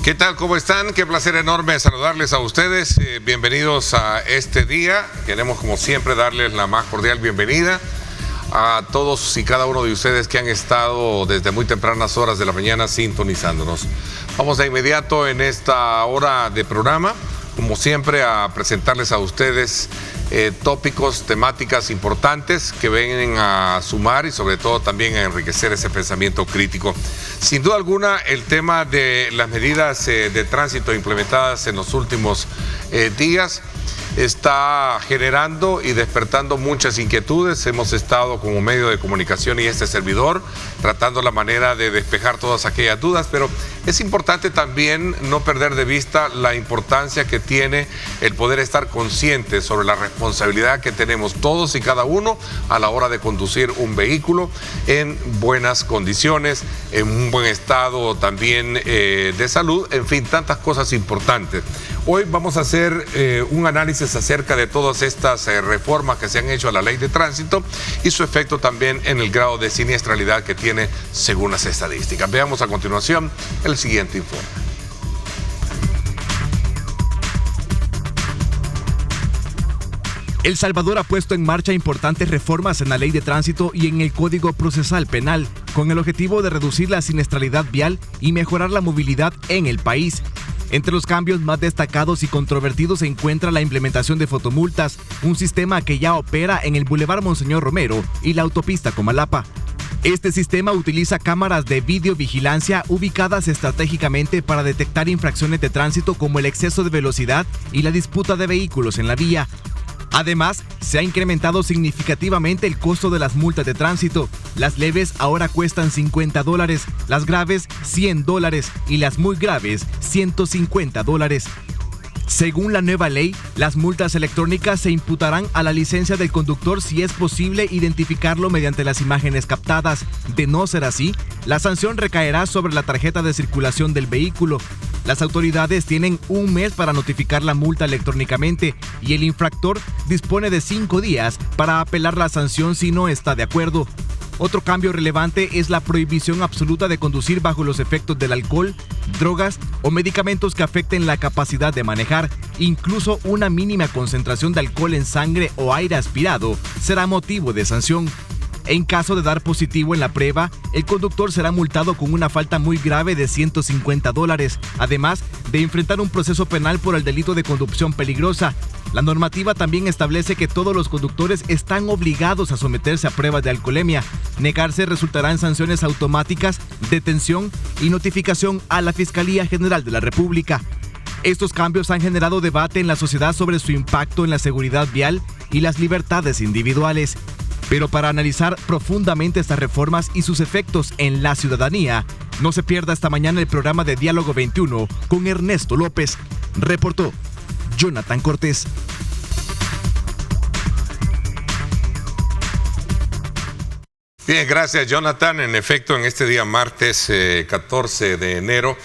¿Qué tal? ¿Cómo están? Qué placer enorme saludarles a ustedes. Bienvenidos a este día. Queremos, como siempre, darles la más cordial bienvenida a todos y cada uno de ustedes que han estado desde muy tempranas horas de la mañana sintonizándonos. Vamos de inmediato en esta hora de programa, como siempre, a presentarles a ustedes tópicos, temáticas importantes que vienen a sumar y sobre todo también a enriquecer ese pensamiento crítico. Sin duda alguna, el tema de las medidas de tránsito implementadas en los últimos días está generando y despertando muchas inquietudes. Hemos estado como medio de comunicación y este servidor tratando la manera de despejar todas aquellas dudas, pero es importante también no perder de vista la importancia que tiene el poder estar consciente sobre la responsabilidad que tenemos todos y cada uno a la hora de conducir un vehículo en buenas condiciones, en un buen estado también de salud, en fin, tantas cosas importantes. Hoy vamos a hacer un análisis acerca de todas estas reformas que se han hecho a la ley de tránsito y su efecto también en el grado de siniestralidad que tiene según las estadísticas. Veamos a continuación el siguiente informe. El Salvador ha puesto en marcha importantes reformas en la ley de tránsito y en el Código Procesal Penal, con el objetivo de reducir la siniestralidad vial y mejorar la movilidad en el país. Entre los cambios más destacados y controvertidos se encuentra la implementación de fotomultas, un sistema que ya opera en el Boulevard Monseñor Romero y la autopista Comalapa. Este sistema utiliza cámaras de videovigilancia ubicadas estratégicamente para detectar infracciones de tránsito como el exceso de velocidad y la disputa de vehículos en la vía. Además, se ha incrementado significativamente el costo de las multas de tránsito. Las leves ahora cuestan $50, las graves $100 y las muy graves $150. Según la nueva ley, las multas electrónicas se imputarán a la licencia del conductor si es posible identificarlo mediante las imágenes captadas. De no ser así, la sanción recaerá sobre la tarjeta de circulación del vehículo. Las autoridades tienen un mes para notificar la multa electrónicamente y el infractor dispone de 5 días para apelar la sanción si no está de acuerdo. Otro cambio relevante es la prohibición absoluta de conducir bajo los efectos del alcohol, drogas o medicamentos que afecten la capacidad de manejar. Incluso una mínima concentración de alcohol en sangre o aire aspirado será motivo de sanción. En caso de dar positivo en la prueba, el conductor será multado con una falta muy grave de $150, además de enfrentar un proceso penal por el delito de conducción peligrosa. La normativa también establece que todos los conductores están obligados a someterse a pruebas de alcoholemia. Negarse resultará en sanciones automáticas, detención y notificación a la Fiscalía General de la República. Estos cambios han generado debate en la sociedad sobre su impacto en la seguridad vial y las libertades individuales. Pero para analizar profundamente estas reformas y sus efectos en la ciudadanía, no se pierda esta mañana el programa de Diálogo 21 con Ernesto López. Reportó Jonathan Cortés. Bien, gracias Jonathan. En efecto, en este día martes 14 de enero,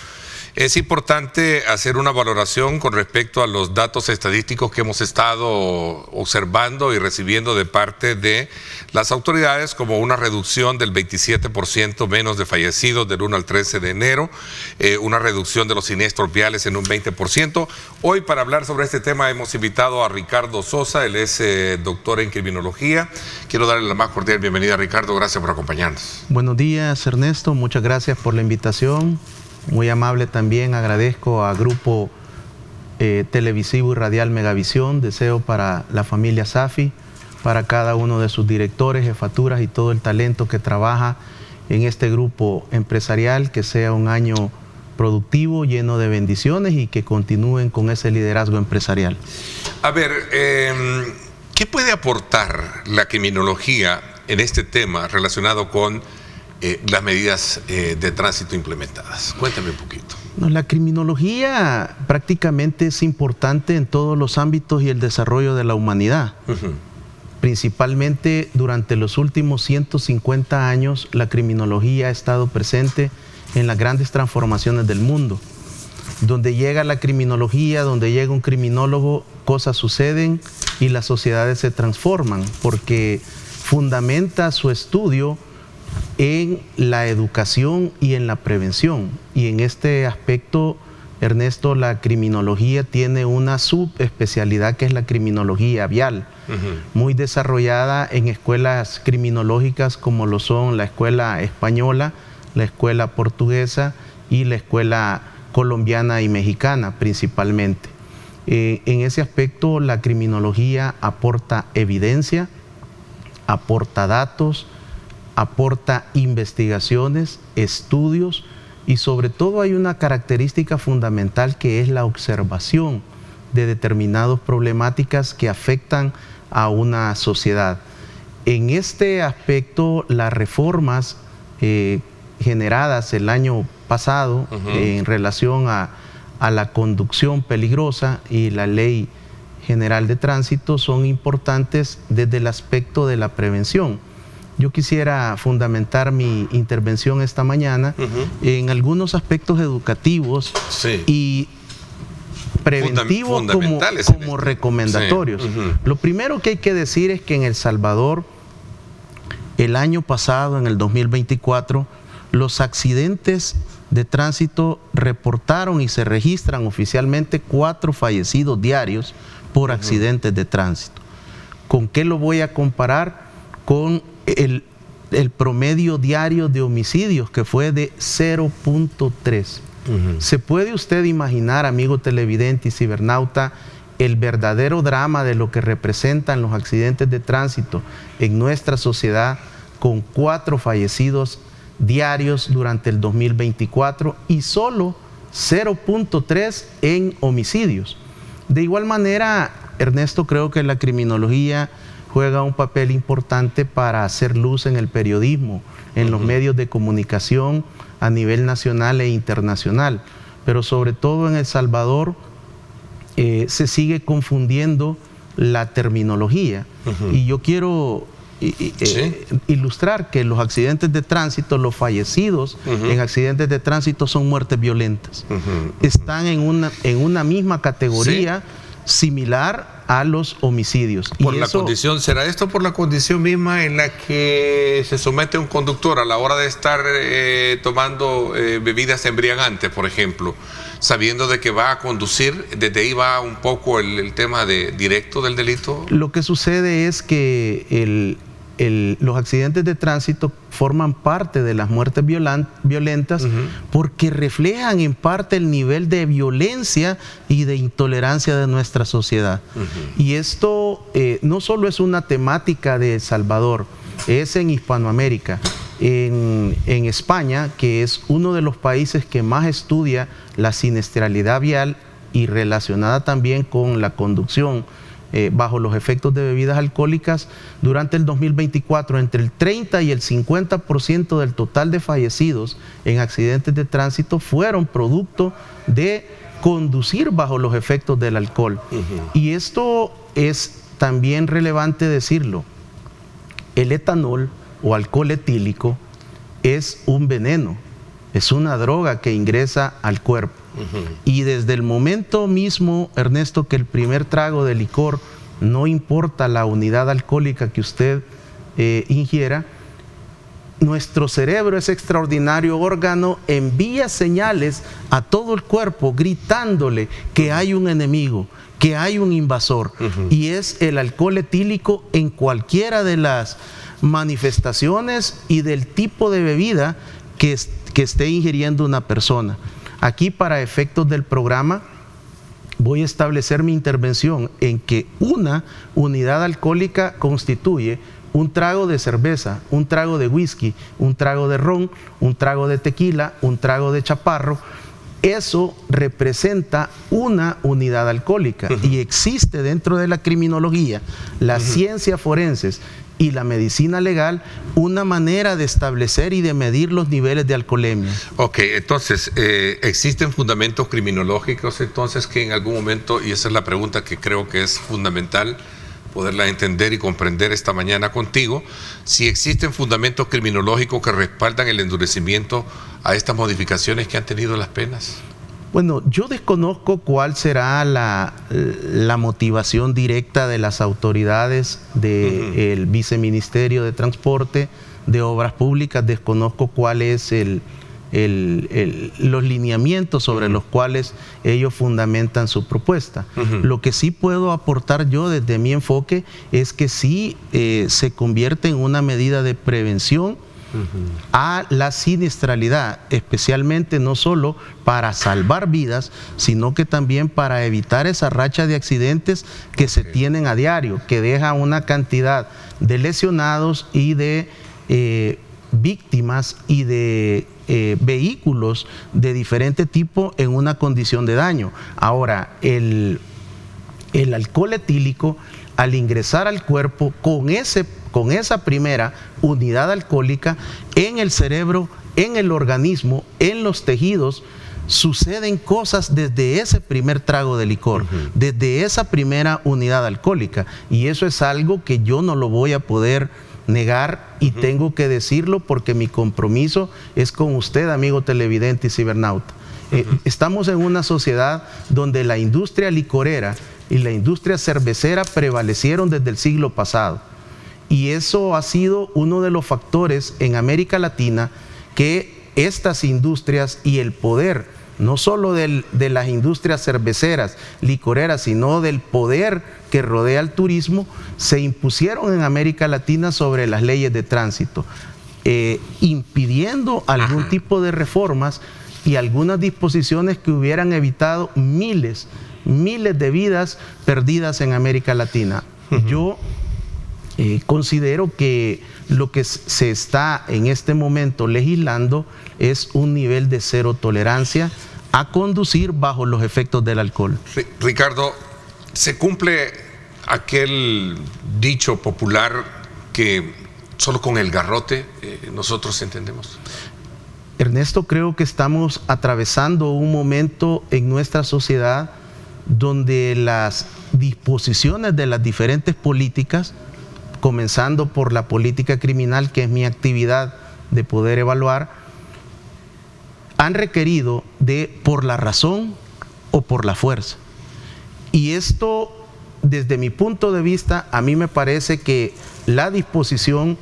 es importante hacer una valoración con respecto a los datos estadísticos que hemos estado observando y recibiendo de parte de las autoridades, como una reducción del 27% menos de fallecidos del 1 al 13 de enero, una reducción de los siniestros viales en un 20%. Hoy, para hablar sobre este tema, hemos invitado a Ricardo Sosa. Él es doctor en criminología. Quiero darle la más cordial bienvenida a Ricardo. Gracias por acompañarnos. Buenos días, Ernesto. Muchas gracias por la invitación. Muy amable también, agradezco a Grupo Televisivo y Radial Megavisión. Deseo para la familia Safi, para cada uno de sus directores, jefaturas y todo el talento que trabaja en este grupo empresarial, que sea un año productivo, lleno de bendiciones y que continúen con ese liderazgo empresarial. A ver, ¿qué puede aportar la criminología en este tema relacionado con las medidas de tránsito implementadas? Cuéntame un poquito. No, la criminología prácticamente es importante en todos los ámbitos y el desarrollo de la humanidad. Principalmente durante los últimos 150 años, la criminología ha estado presente en las grandes transformaciones del mundo. Donde llega la criminología, donde llega un criminólogo, cosas suceden y las sociedades se transforman, porque fundamenta su estudio en la educación y en la prevención. Y en este aspecto Ernesto, la criminología tiene una subespecialidad que es la criminología vial, muy desarrollada en escuelas criminológicas como lo son la escuela española, la escuela portuguesa y la escuela colombiana y mexicana principalmente. En ese aspecto la criminología aporta evidencia, aporta datos, aporta investigaciones, estudios, y sobre todo hay una característica fundamental que es la observación de determinadas problemáticas que afectan a una sociedad. En este aspecto, las reformas generadas el año pasado en relación a la conducción peligrosa y la Ley General de Tránsito son importantes desde el aspecto de la prevención. Yo quisiera fundamentar mi intervención esta mañana en algunos aspectos educativos y preventivos como recomendatorios. Lo primero que hay que decir es que en El Salvador, el año pasado, en el 2024, los accidentes de tránsito reportaron y se registran oficialmente 4 fallecidos diarios por accidentes de tránsito. ¿Con qué lo voy a comparar? Con el promedio diario de homicidios, que fue de 0.3. ¿Se puede usted imaginar, amigo televidente y cibernauta, el verdadero drama de lo que representan los accidentes de tránsito en nuestra sociedad, con 4 fallecidos diarios durante el 2024 y solo 0.3 en homicidios? De igual manera, Ernesto, creo que la criminología juega un papel importante para hacer luz en el periodismo, en los medios de comunicación a nivel nacional e internacional. Pero sobre todo en El Salvador se sigue confundiendo la terminología. Y yo quiero ilustrar que los accidentes de tránsito, los fallecidos en accidentes de tránsito son muertes violentas. Están en una misma categoría similar a los homicidios. Por la condición, ¿será esto por la condición misma en la que se somete un conductor a la hora de estar tomando bebidas embriagantes, por ejemplo, sabiendo de que va a conducir? ¿Desde ahí va un poco el tema directo del delito? Lo que sucede es que los accidentes de tránsito forman parte de las muertes violentas porque reflejan en parte el nivel de violencia y de intolerancia de nuestra sociedad. Y esto no solo es una temática de El Salvador, es en Hispanoamérica. En España, que es uno de los países que más estudia la siniestralidad vial y relacionada también con la conducción bajo los efectos de bebidas alcohólicas, durante el 2024 entre el 30 y el 50% del total de fallecidos en accidentes de tránsito fueron producto de conducir bajo los efectos del alcohol. Y esto es también relevante decirlo. El etanol o alcohol etílico es un veneno, es una droga que ingresa al cuerpo. Y desde el momento mismo, Ernesto, que el primer trago de licor, no importa la unidad alcohólica que usted ingiera, nuestro cerebro, ese extraordinario órgano, envía señales a todo el cuerpo gritándole que hay un enemigo, que hay un invasor. Y es el alcohol etílico en cualquiera de las manifestaciones y del tipo de bebida que esté ingiriendo una persona. Aquí, para efectos del programa, voy a establecer mi intervención en que una unidad alcohólica constituye un trago de cerveza, un trago de whisky, un trago de ron, un trago de tequila, un trago de chaparro. Eso representa una unidad alcohólica y existe dentro de la criminología, la ciencia forenses y la medicina legal una manera de establecer y de medir los niveles de alcoholemia. Ok, entonces, ¿existen fundamentos criminológicos entonces que en algún momento, y esa es la pregunta que creo que es fundamental poderla entender y comprender esta mañana contigo, si existen fundamentos criminológicos que respaldan el endurecimiento a estas modificaciones que han tenido las penas? Bueno, yo desconozco cuál será la motivación directa de las autoridades del Viceministerio de Transporte, de Obras Públicas. Desconozco cuál es el los lineamientos sobre los cuales ellos fundamentan su propuesta. Lo que sí puedo aportar yo desde mi enfoque es que sí se convierte en una medida de prevención a la siniestralidad, especialmente no solo para salvar vidas, sino que también para evitar esa racha de accidentes que se tienen a diario, que deja una cantidad de lesionados y de víctimas y de vehículos de diferente tipo en una condición de daño. Ahora, el alcohol etílico, al ingresar al cuerpo con esa primera unidad alcohólica en el cerebro, en el organismo, en los tejidos, suceden cosas desde ese primer trago de licor, desde esa primera unidad alcohólica, y eso es algo que yo no lo voy a poder negar y tengo que decirlo porque mi compromiso es con usted, amigo televidente y cibernauta. Estamos en una sociedad donde la industria licorera y la industria cervecera prevalecieron desde el siglo pasado, y eso ha sido uno de los factores en América Latina que estas industrias y el poder, no solo de las industrias cerveceras, licoreras, sino del poder que rodea el turismo, se impusieron en América Latina sobre las leyes de tránsito, impidiendo algún tipo de reformas y algunas disposiciones que hubieran evitado miles de vidas perdidas en América Latina. Yo considero que lo que se está en este momento legislando es un nivel de cero tolerancia a conducir bajo los efectos del alcohol. Ricardo, ¿se cumple aquel dicho popular que solo con el garrote nosotros entendemos? Ernesto, creo que estamos atravesando un momento en nuestra sociedad donde las disposiciones de las diferentes políticas, comenzando por la política criminal, que es mi actividad de poder evaluar, han requerido de por la razón o por la fuerza. Y esto, desde mi punto de vista, a mí me parece que la disposición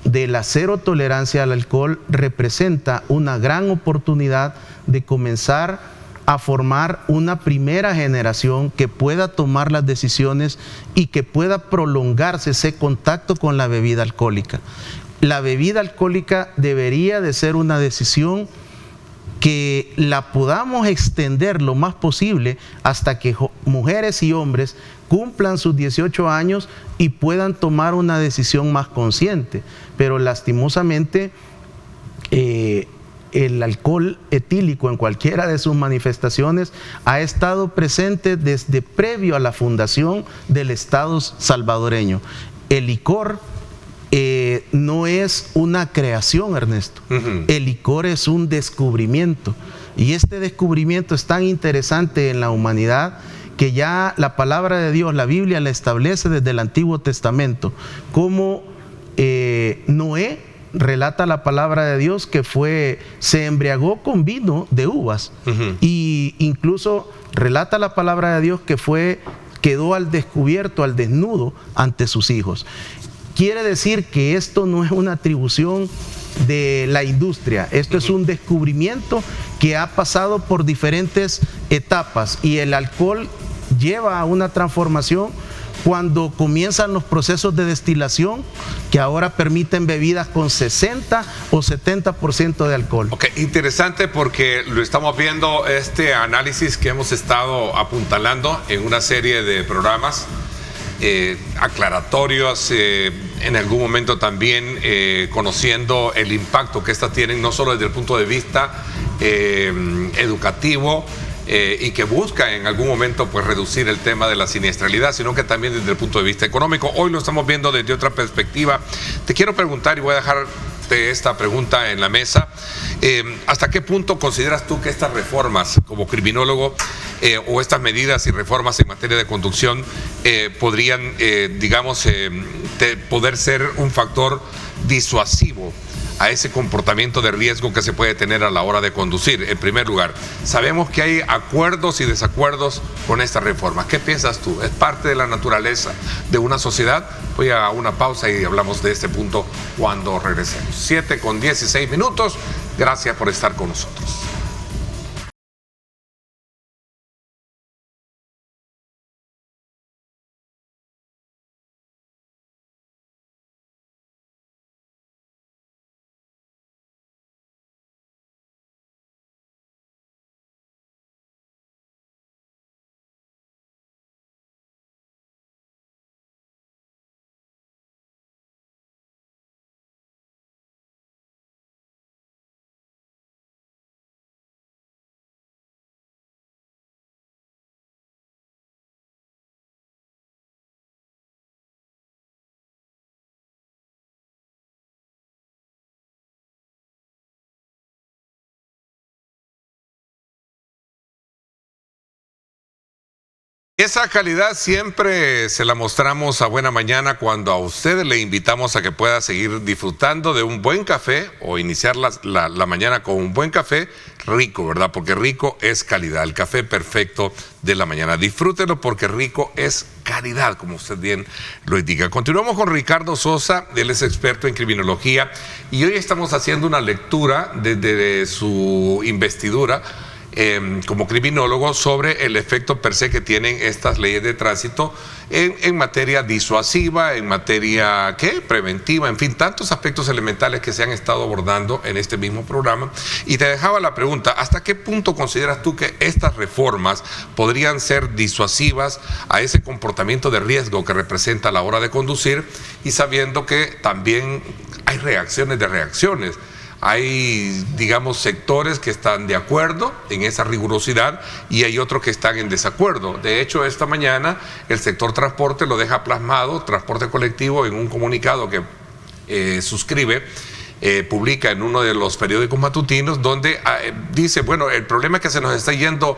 de la cero tolerancia al alcohol representa una gran oportunidad de comenzar a formar una primera generación que pueda tomar las decisiones y que pueda prolongarse ese contacto con la bebida alcohólica. La bebida alcohólica debería de ser una decisión que la podamos extender lo más posible hasta que mujeres y hombres cumplan sus 18 años y puedan tomar una decisión más consciente. Pero lastimosamente el alcohol etílico en cualquiera de sus manifestaciones ha estado presente desde previo a la fundación del Estado salvadoreño. El licor no es una creación, Ernesto. El licor es un descubrimiento, y este descubrimiento es tan interesante en la humanidad que ya la palabra de Dios, la Biblia, la establece desde el Antiguo Testamento, como Noé relata la palabra de Dios que se embriagó con vino de uvas, y incluso relata la palabra de Dios que quedó al descubierto, al desnudo ante sus hijos. Quiere decir que esto no es una atribución de la industria, esto es un descubrimiento que ha pasado por diferentes etapas, y el alcohol lleva a una transformación cuando comienzan los procesos de destilación, que ahora permiten bebidas con 60 o 70% de alcohol. Ok, interesante, porque lo estamos viendo, este análisis que hemos estado apuntalando en una serie de programas aclaratorios, en algún momento también conociendo el impacto que estas tienen, no solo desde el punto de vista educativo, y que busca en algún momento pues reducir el tema de la siniestralidad, sino que también desde el punto de vista económico. Hoy lo estamos viendo desde otra perspectiva. Te quiero preguntar, y voy a dejarte esta pregunta en la mesa, ¿hasta qué punto consideras tú que estas reformas, como criminólogo, o estas medidas y reformas en materia de conducción podrían, poder ser un factor disuasivo a ese comportamiento de riesgo que se puede tener a la hora de conducir? En primer lugar, sabemos que hay acuerdos y desacuerdos con esta reforma. ¿Qué piensas tú? ¿Es parte de la naturaleza de una sociedad? Voy a una pausa y hablamos de este punto cuando regresemos. 7:16. Gracias por estar con nosotros. Esa calidad siempre se la mostramos a Buena Mañana cuando a usted le invitamos a que pueda seguir disfrutando de un buen café o iniciar la mañana con un buen café rico, ¿verdad? Porque rico es calidad, el café perfecto de la mañana. Disfrútelo porque rico es calidad, como usted bien lo indica. Continuamos con Ricardo Sosa, él es experto en criminología y hoy estamos haciendo una lectura desde su investidura como criminólogo sobre el efecto per se que tienen estas leyes de tránsito en materia disuasiva, en materia preventiva, en fin, tantos aspectos elementales que se han estado abordando en este mismo programa. Y te dejaba la pregunta, ¿hasta qué punto consideras tú que estas reformas podrían ser disuasivas a ese comportamiento de riesgo que representa a la hora de conducir y sabiendo que también hay reacciones de reacciones? Hay, digamos, sectores que están de acuerdo en esa rigurosidad y hay otros que están en desacuerdo. De hecho, esta mañana el sector transporte lo deja plasmado, transporte colectivo, en un comunicado que suscribe, publica en uno de los periódicos matutinos, donde dice, bueno, el problema es que se nos está yendo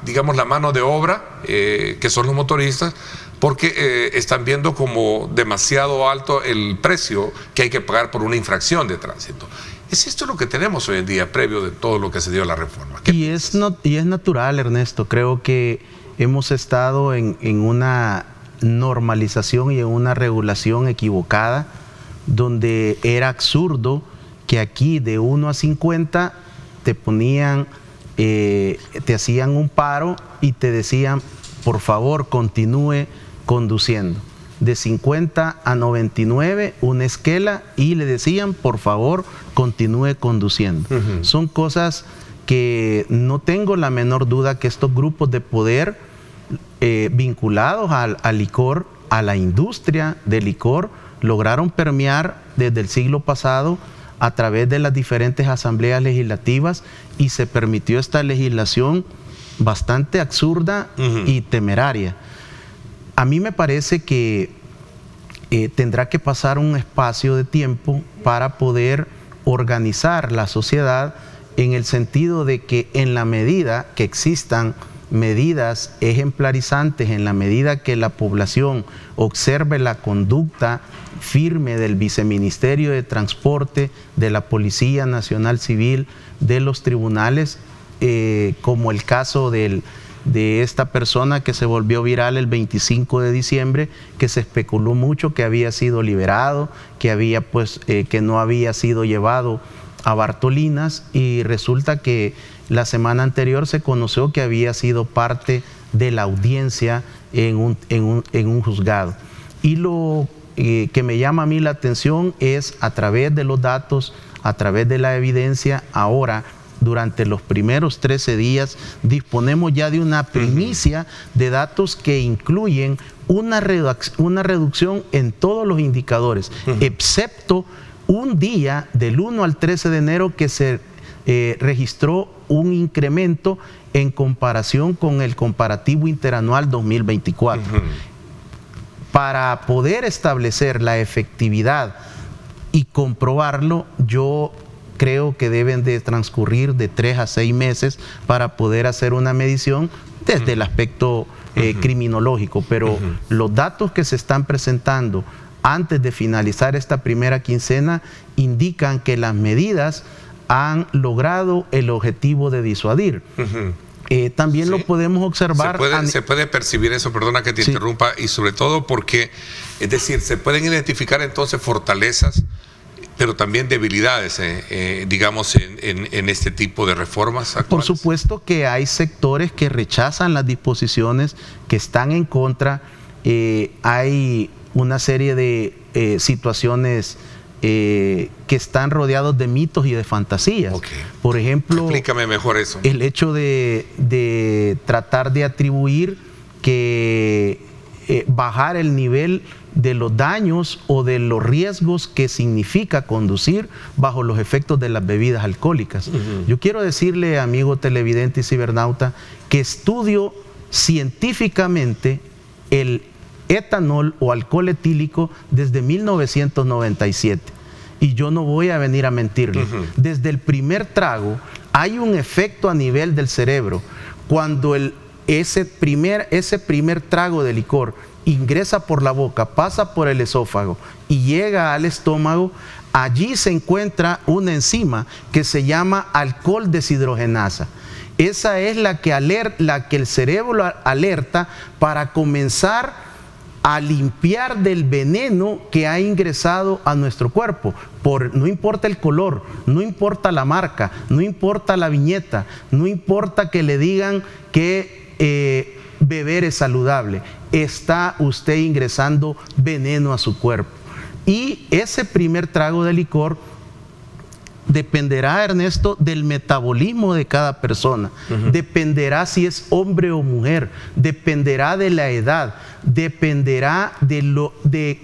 digamos, la mano de obra, que son los motoristas, porque están viendo como demasiado alto el precio que hay que pagar por una infracción de tránsito. ¿Es esto lo que tenemos hoy en día, previo de todo lo que se dio a la reforma? Y es natural, Ernesto. Creo que hemos estado en una normalización y en una regulación equivocada, donde era absurdo que aquí de 1 a 50 te ponían, te hacían un paro y te decían, por favor, continúe conduciendo. De 50 a 99, una esquela, y le decían, por favor, continúe conduciendo. Son cosas que no tengo la menor duda que estos grupos de poder vinculados al licor, a la industria del licor, lograron permear desde el siglo pasado a través de las diferentes asambleas legislativas, y se permitió esta legislación bastante absurda y temeraria. A mí me parece que tendrá que pasar un espacio de tiempo para poder organizar la sociedad, en el sentido de que en la medida que existan medidas ejemplarizantes, en la medida que la población observe la conducta firme del Viceministerio de Transporte, de la Policía Nacional Civil, de los tribunales, como el caso de esta persona que se volvió viral el 25 de diciembre, que se especuló mucho que había sido liberado, que no había sido llevado a Bartolinas, y resulta que la semana anterior se conoció que había sido parte de la audiencia en un juzgado. Y lo que me llama a mí la atención es, a través de los datos, a través de la evidencia, ahora, durante los primeros 13 días, disponemos ya de una primicia de datos que incluyen una reducción en todos los indicadores, excepto un día del 1 al 13 de enero que se registró un incremento en comparación con el comparativo interanual 2024. Para poder establecer la efectividad y comprobarlo, yo creo que deben de transcurrir de 3 a 6 meses para poder hacer una medición desde el aspecto criminológico, pero los datos que se están presentando antes de finalizar esta primera quincena indican que las medidas han logrado el objetivo de disuadir. También lo podemos observar. Se puede percibir eso, perdona que te interrumpa, y sobre todo porque, es decir, se pueden identificar entonces fortalezas pero también debilidades, digamos, en este tipo de reformas actuales. Por supuesto que hay sectores que rechazan las disposiciones, que están en contra. Hay una serie de situaciones que están rodeados de mitos y de fantasías. Okay. Por ejemplo, explícame mejor eso. El hecho de tratar de atribuir que bajar el nivel de los daños o de los riesgos que significa conducir bajo los efectos de las bebidas alcohólicas. Yo quiero decirle, amigo televidente y cibernauta, que estudio científicamente el etanol o alcohol etílico desde 1997 y yo no voy a venir a mentirle. Desde el primer trago hay un efecto a nivel del cerebro. Cuando ese primer trago de licor ingresa por la boca, pasa por el esófago y llega al estómago, allí se encuentra una enzima que se llama alcohol deshidrogenasa. Esa es la que el cerebro alerta para comenzar a limpiar del veneno que ha ingresado a nuestro cuerpo. No importa el color, no importa la marca, no importa la viñeta, no importa que le digan que beber es saludable, está usted ingresando veneno a su cuerpo. Y ese primer trago de licor dependerá, Ernesto, del metabolismo de cada persona. Dependerá si es hombre o mujer, dependerá de la edad, dependerá de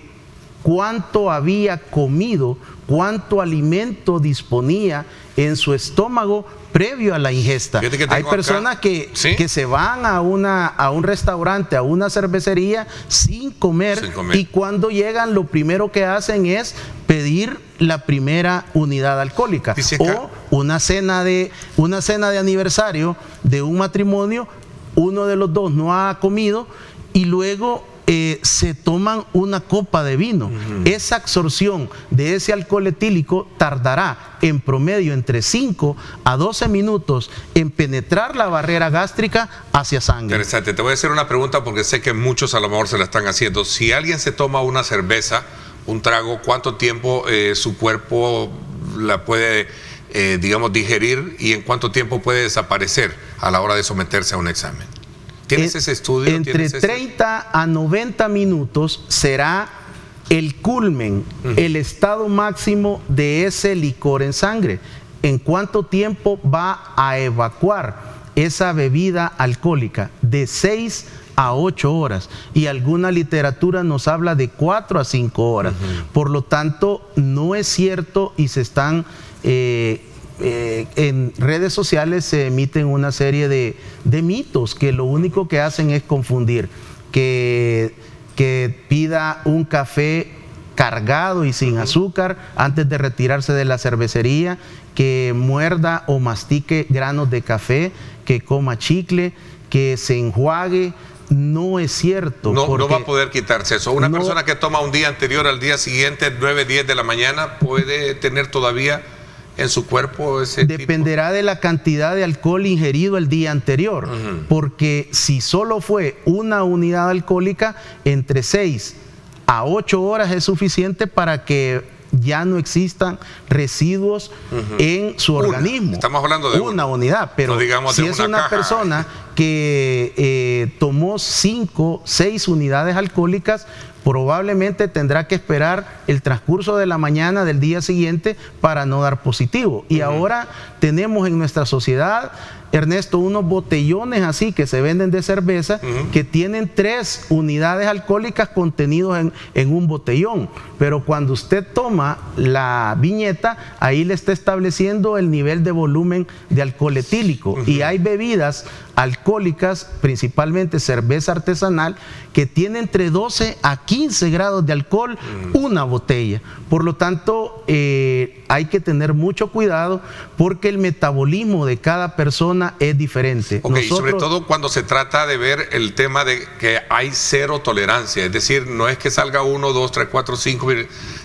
cuánto había comido, cuánto alimento disponía en su estómago previo a la ingesta. Hay personas que se van a un restaurante, a una cervecería sin comer, y cuando llegan lo primero que hacen es pedir la primera unidad alcohólica. O una cena de aniversario de un matrimonio, uno de los dos no ha comido y luego se toman una copa de vino. Esa absorción de ese alcohol etílico tardará en promedio entre 5 a 12 minutos en penetrar la barrera gástrica hacia sangre. Interesante. Te voy a hacer una pregunta porque sé que muchos a lo mejor se la están haciendo. Si alguien se toma una cerveza, un trago, ¿cuánto tiempo su cuerpo la puede, digamos, digerir y en cuánto tiempo puede desaparecer a la hora de someterse a un examen? ¿Tienes ese estudio? Entre 30 a 90 minutos será el culmen, el estado máximo de ese licor en sangre. ¿En cuánto tiempo va a evacuar esa bebida alcohólica? De 6 a 8 horas. Y alguna literatura nos habla de 4 a 5 horas. Por lo tanto, no es cierto y se están... en redes sociales se emiten una serie de mitos que lo único que hacen es confundir. Que pida un café cargado y sin azúcar antes de retirarse de la cervecería, que muerda o mastique granos de café, que coma chicle, que se enjuague. No es cierto. No va a poder quitarse eso. Una persona que toma un día anterior al día siguiente, 9, 10 de la mañana, puede tener todavía en su cuerpo ese dependerá de la cantidad de alcohol ingerido el día anterior, porque si solo fue una unidad alcohólica, entre 6 a 8 horas es suficiente para que ya no existan residuos en su organismo. Estamos hablando de una unidad, pero no si es una persona que tomó 5, 6 unidades alcohólicas, probablemente tendrá que esperar el transcurso de la mañana del día siguiente para no dar positivo. Y ahora tenemos en nuestra sociedad, Ernesto, unos botellones así que se venden de cerveza que tienen 3 unidades alcohólicas contenidos en un botellón. Pero cuando usted toma la viñeta, ahí le está estableciendo el nivel de volumen de alcohol etílico. Y hay bebidas alcohólicas, principalmente cerveza artesanal, que tiene entre 12 a 15 grados de alcohol una botella. Por lo tanto, hay que tener mucho cuidado porque el metabolismo de cada persona es diferente. Sobre todo cuando se trata de ver el tema de que hay 0 tolerancia, es decir, no es que salga 1, 2, 3, 4, 5.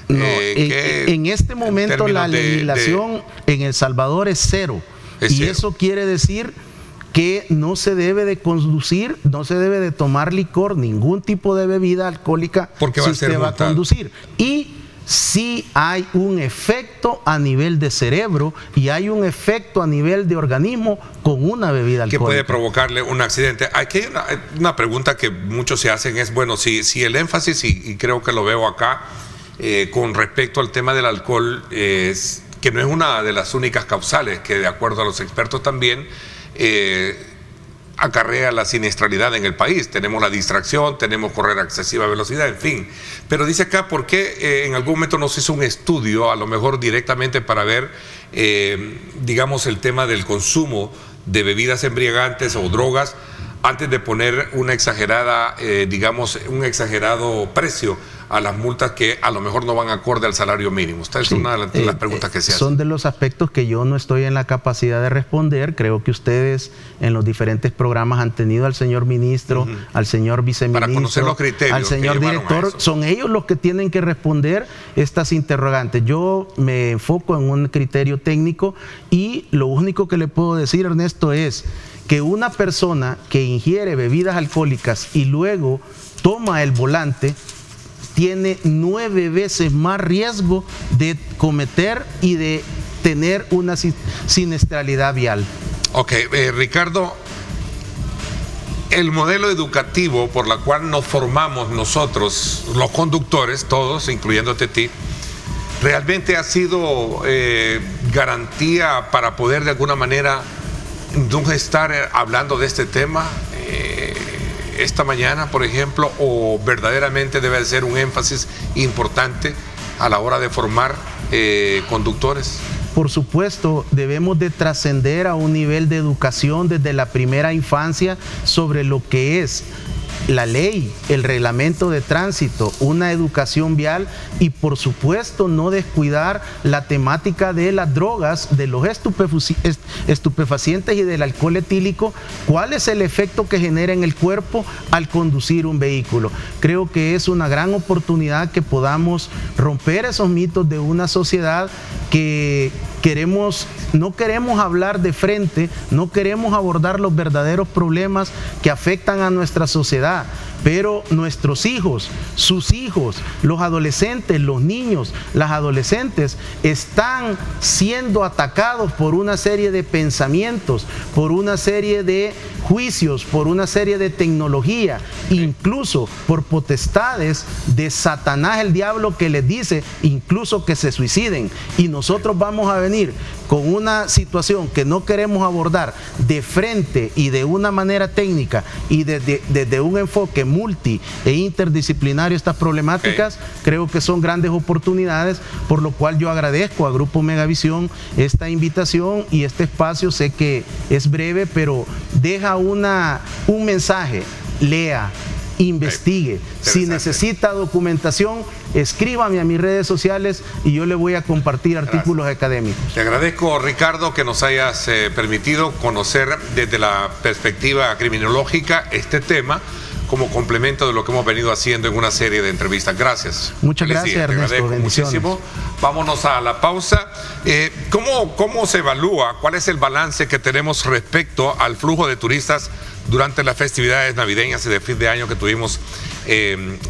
En este momento la legislación en El Salvador es 0. Y eso quiere decir que no se debe de conducir, no se debe de tomar licor, ningún tipo de bebida alcohólica, porque si usted va a conducir. Y sí hay un efecto a nivel de cerebro y hay un efecto a nivel de organismo con una bebida alcohólica. Que puede provocarle un accidente. Aquí hay una pregunta que muchos se hacen, es bueno, si el énfasis, y creo que lo veo acá, con respecto al tema del alcohol, es que no es una de las únicas causales, que de acuerdo a los expertos también, acarrea la siniestralidad en el país. Tenemos la distracción, tenemos correr a excesiva velocidad, en fin. Pero dice acá, ¿por qué en algún momento no se hizo un estudio, a lo mejor directamente para ver, digamos, el tema del consumo de bebidas embriagantes o drogas, antes de poner una exagerada, digamos, un exagerado precio a las multas que a lo mejor no van acorde al salario mínimo? Esta es una de las preguntas que se hacen. Son de los aspectos que yo no estoy en la capacidad de responder. Creo que ustedes en los diferentes programas han tenido al señor ministro, al señor viceministro, para conocer los criterios, al señor director. Son ellos los que tienen que responder estas interrogantes. Yo me enfoco en un criterio técnico y lo único que le puedo decir, Ernesto, es que una persona que ingiere bebidas alcohólicas y luego toma el volante tiene 9 veces más riesgo de cometer y de tener una siniestralidad vial. Ok, Ricardo, el modelo educativo por la cual nos formamos nosotros, los conductores, todos, incluyéndote a ti, ¿realmente ha sido garantía para poder de alguna manera no estar hablando de este tema esta mañana, por ejemplo, o verdaderamente debe ser un énfasis importante a la hora de formar conductores? Por supuesto, debemos de trascender a un nivel de educación desde la primera infancia sobre lo que es la ley, el reglamento de tránsito, una educación vial y por supuesto no descuidar la temática de las drogas, de los estupefacientes y del alcohol etílico, cuál es el efecto que genera en el cuerpo al conducir un vehículo. Creo que es una gran oportunidad que podamos romper esos mitos de una sociedad que no queremos hablar de frente, no queremos abordar los verdaderos problemas que afectan a nuestra sociedad, pero nuestros hijos, sus hijos, los adolescentes, los niños, las adolescentes están siendo atacados por una serie de pensamientos, por una serie de juicios, por una serie de tecnología, incluso por potestades de Satanás, el diablo, que les dice incluso que se suiciden. Y nosotros vamos a venir con una situación que no queremos abordar de frente y de una manera técnica y desde un enfoque multi e interdisciplinario estas problemáticas. Creo que son grandes oportunidades, por lo cual yo agradezco a Grupo Megavisión esta invitación y este espacio. Sé que es breve, pero deja un mensaje. Lea, investigue. Si necesita documentación, escríbame a mis redes sociales y yo le voy a compartir artículos académicos. Te agradezco, Ricardo, que nos hayas permitido conocer desde la perspectiva criminológica este tema como complemento de lo que hemos venido haciendo en una serie de entrevistas. Gracias. Muchas gracias, Ernesto. Te agradezco muchísimo. Vámonos a la pausa. ¿Cómo se evalúa? ¿Cuál es el balance que tenemos respecto al flujo de turistas durante las festividades navideñas y de fin de año que tuvimos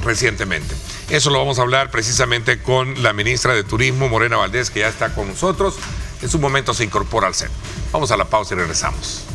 recientemente? Eso lo vamos a hablar precisamente con la ministra de Turismo, Morena Valdés, que ya está con nosotros. En su momento se incorpora al set. Vamos a la pausa y regresamos.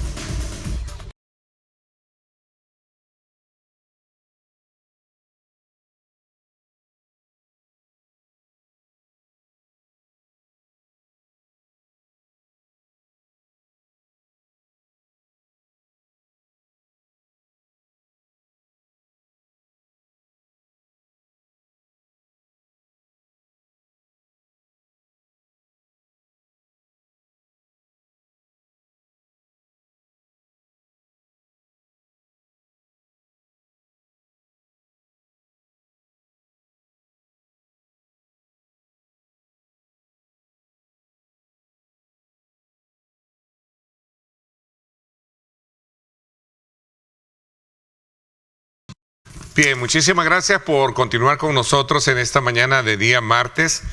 Bien, muchísimas gracias por continuar con nosotros en esta mañana de día martes.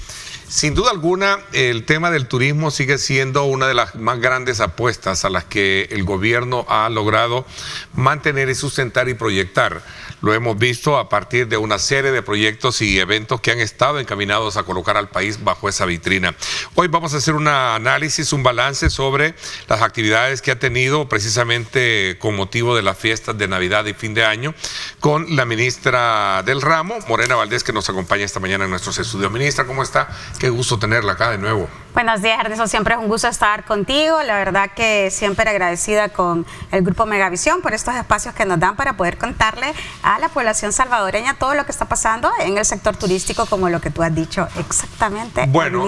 Sin duda alguna, el tema del turismo sigue siendo una de las más grandes apuestas a las que el gobierno ha logrado mantener y sustentar y proyectar. Lo hemos visto a partir de una serie de proyectos y eventos que han estado encaminados a colocar al país bajo esa vitrina. Hoy vamos a hacer un análisis, un balance sobre las actividades que ha tenido precisamente con motivo de las fiestas de Navidad y fin de año con la ministra del ramo, Morena Valdés, que nos acompaña esta mañana en nuestros estudios. Ministra, ¿cómo está? Qué gusto tenerla acá de nuevo. Buenos días, Ernesto. Siempre es un gusto estar contigo. La verdad que siempre agradecida con el Grupo Megavisión por estos espacios que nos dan para poder contarle a la población salvadoreña todo lo que está pasando en el sector turístico, como lo que tú has dicho exactamente. Bueno,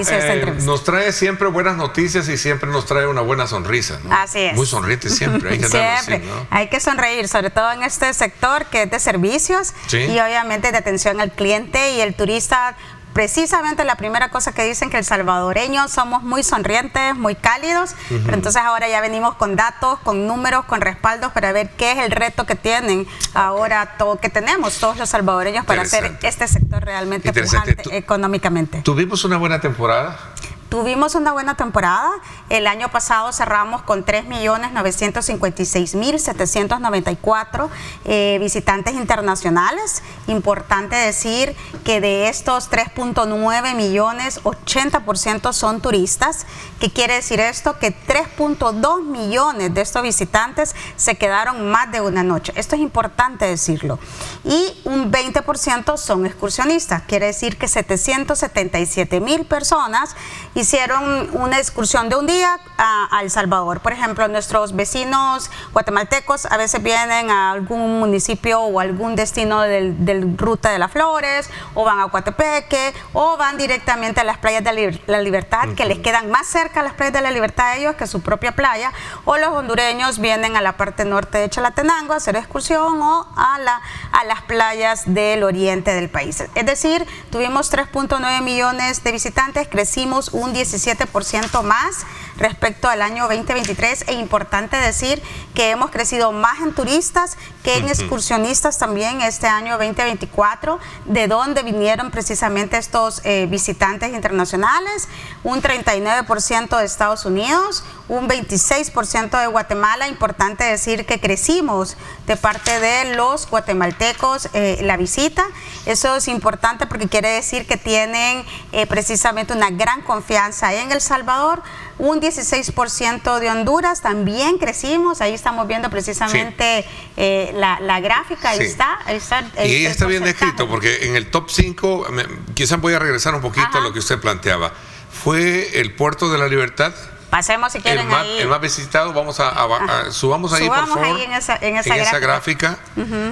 nos trae siempre buenas noticias y siempre nos trae una buena sonrisa, ¿no? Así es. Muy sonriente siempre, hay que andarlo así, ¿no? Hay que sonreír, sobre todo en este sector que es de servicios, ¿sí? Y obviamente de atención al cliente y el turista. Precisamente la primera cosa que dicen que el salvadoreño somos muy sonrientes, muy cálidos, pero entonces ahora ya venimos con datos, con números, con respaldos para ver qué es el reto que tienen ahora, que tenemos todos los salvadoreños para hacer este sector realmente pujante económicamente. ¿Tuvimos una buena temporada? Tuvimos una buena temporada. El año pasado cerramos con 3.956.794 visitantes internacionales. Importante decir que de estos 3.9 millones, 80% son turistas. ¿Qué quiere decir esto? Que 3.2 millones de estos visitantes se quedaron más de una noche. Esto es importante decirlo. Y un 20% son excursionistas. Quiere decir que 777.000 personas hicieron una excursión de un día a El Salvador. Por ejemplo, nuestros vecinos guatemaltecos a veces vienen a algún municipio o algún destino del Ruta de las Flores, o van a Coatepeque, o van directamente a las playas de la Libertad, que les quedan más cerca a las playas de la Libertad a ellos que su propia playa, o los hondureños vienen a la parte norte de Chalatenango a hacer excursión, o a las playas del oriente del país. Es decir, tuvimos 3.9 millones de visitantes, crecimos un 17% más respecto al año 2023, e importante decir que hemos crecido más en turistas que en excursionistas también este año 2024, de donde vinieron precisamente estos visitantes internacionales, un 39% de Estados Unidos, un 26% de Guatemala. Importante decir que crecimos de parte de los guatemaltecos la visita. Eso es importante porque quiere decir que tienen precisamente una gran confianza en El Salvador. Un 16% de Honduras, también crecimos. Ahí estamos viendo precisamente la gráfica, ahí está. Y está bien descrito, porque en el top 5, quizás voy a regresar un poquito a lo que usted planteaba. Fue el Puerto de la Libertad. Pasemos si quieren ahí. El más visitado, subamos ahí, por favor, ahí en esa gráfica.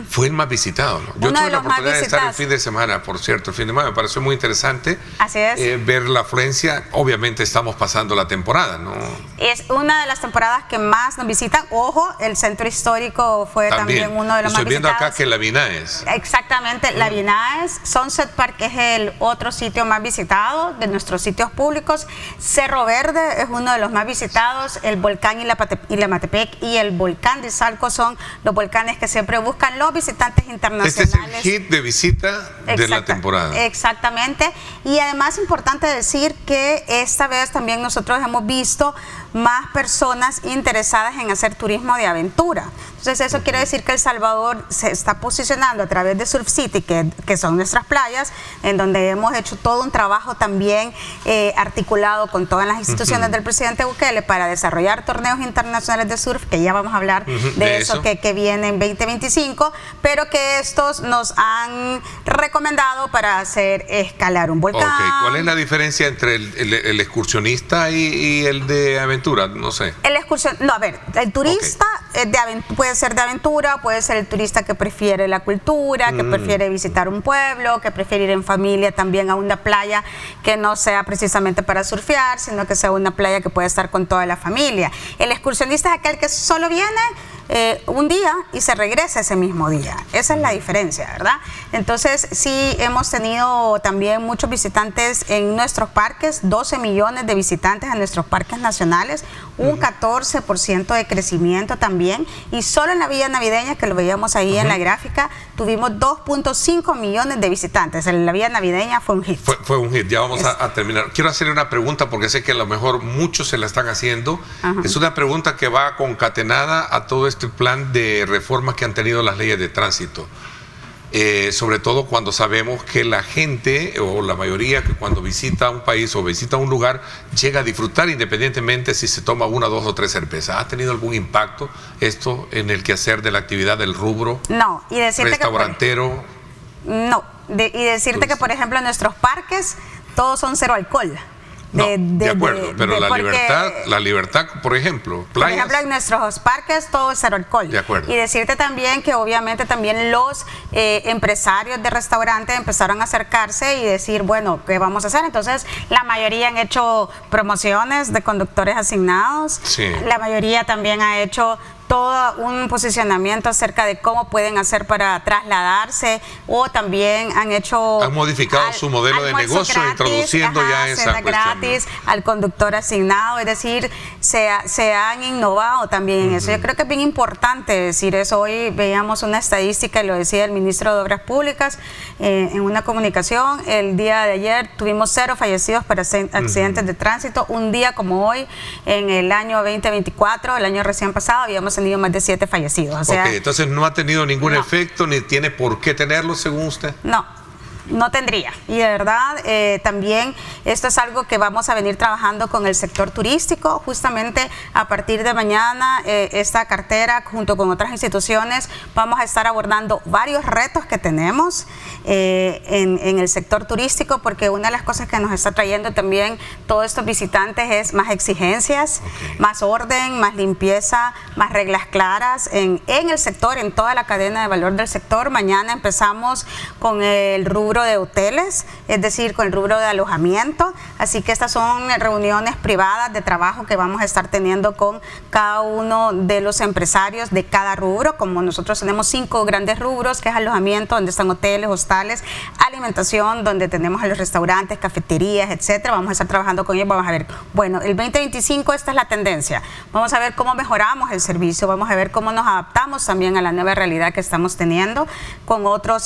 Fue el más visitado, ¿no? Yo tuve la oportunidad de estar el fin de semana, por cierto, el fin de semana me pareció muy interesante. Así es. Ver la afluencia. Obviamente estamos pasando la temporada, ¿no? Es una de las temporadas que más nos visitan. Ojo, el centro histórico fue también uno de los más visitados. Estoy viendo acá que la Vinaes. Exactamente, la Vinaes. Sunset Park es el otro sitio más visitado de nuestros sitios públicos. Cerro Verde es uno de los más visitados. El volcán Ilamatepec y el volcán de Izalco son los volcanes que siempre buscan los visitantes internacionales. Este es el hit de visita de la temporada. Exactamente. Y además importante decir que esta vez también nosotros hemos visto más personas interesadas en hacer turismo de aventura. Entonces eso quiere decir que El Salvador se está posicionando a través de Surf City, que son nuestras playas, en donde hemos hecho todo un trabajo también articulado con todas las instituciones del presidente Bukele para desarrollar torneos internacionales de surf, que ya vamos a hablar de eso. Que viene en 2025, pero que estos nos han recomendado para hacer escalar un volcán. ¿Cuál es la diferencia entre el excursionista y el de aventura? No sé. El turista puede ser de aventura, puede ser el turista que prefiere la cultura, que prefiere visitar un pueblo, que prefiere ir en familia también a una playa que no sea precisamente para surfear, sino que sea una playa que pueda estar con toda la familia. El excursionista es aquel que solo viene un día y se regresa ese mismo día. Esa es la diferencia, ¿verdad? Entonces sí hemos tenido también muchos visitantes en nuestros parques, 12 millones de visitantes a nuestros parques nacionales, un 14% de crecimiento también, y solo en la Villa Navideña, que lo veíamos ahí en la gráfica, tuvimos 2.5 millones de visitantes. En la vía navideña fue un hit. Fue un hit. Ya vamos a terminar. Quiero hacerle una pregunta porque sé que a lo mejor muchos se la están haciendo. Es una pregunta que va concatenada a todo este plan de reformas que han tenido las leyes de tránsito. Sobre todo cuando sabemos que la gente o la mayoría que cuando visita un país o visita un lugar llega a disfrutar independientemente si se toma 1, 2 o 3 cervezas. ¿Ha tenido algún impacto esto en el quehacer de la actividad del rubro? No, y decirte restaurantero. Y decirte que, por ejemplo, en nuestros parques todos son 0 alcohol. De acuerdo, pero la libertad, por ejemplo, playas. Por ejemplo, en nuestros parques todo es 0 alcohol. De acuerdo. Y decirte también que obviamente también los empresarios de restaurantes empezaron a acercarse y decir, bueno, ¿qué vamos a hacer? Entonces, la mayoría han hecho promociones de conductores asignados. Sí. La mayoría también ha hecho todo un posicionamiento acerca de cómo pueden hacer para trasladarse, o también han modificado su modelo de negocio gratis, introduciendo ya esa cuestión gratis al conductor asignado, es decir, se han innovado también en eso. Yo creo que es bien importante decir eso. Hoy veíamos una estadística y lo decía el ministro de Obras Públicas en una comunicación. El día de ayer tuvimos 0 fallecidos por accidentes de tránsito. Un día como hoy, en el año 2024, el año recién pasado, habíamos tenido más de 7 fallecidos. O sea, entonces no ha tenido ningún efecto, ni tiene por qué tenerlo, según usted. No tendría. Y de verdad, también esto es algo que vamos a venir trabajando con el sector turístico. Justamente a partir de mañana, esta cartera, junto con otras instituciones, vamos a estar abordando varios retos que tenemos en el sector turístico, porque una de las cosas que nos está trayendo también todos estos visitantes es más exigencias, más orden, más limpieza, más reglas claras en el sector, en toda la cadena de valor del sector. Mañana empezamos con el rubro de hoteles, es decir, con el rubro de alojamiento, así que estas son reuniones privadas de trabajo que vamos a estar teniendo con cada uno de los empresarios de cada rubro. Como nosotros tenemos 5 grandes rubros, que es alojamiento, donde están hoteles, hostales, alimentación, donde tenemos a los restaurantes, cafeterías, etcétera. Vamos a estar trabajando con ellos. Vamos a ver, bueno, el 2025 esta es la tendencia. Vamos a ver cómo mejoramos el servicio, vamos a ver cómo nos adaptamos también a la nueva realidad que estamos teniendo. Con otro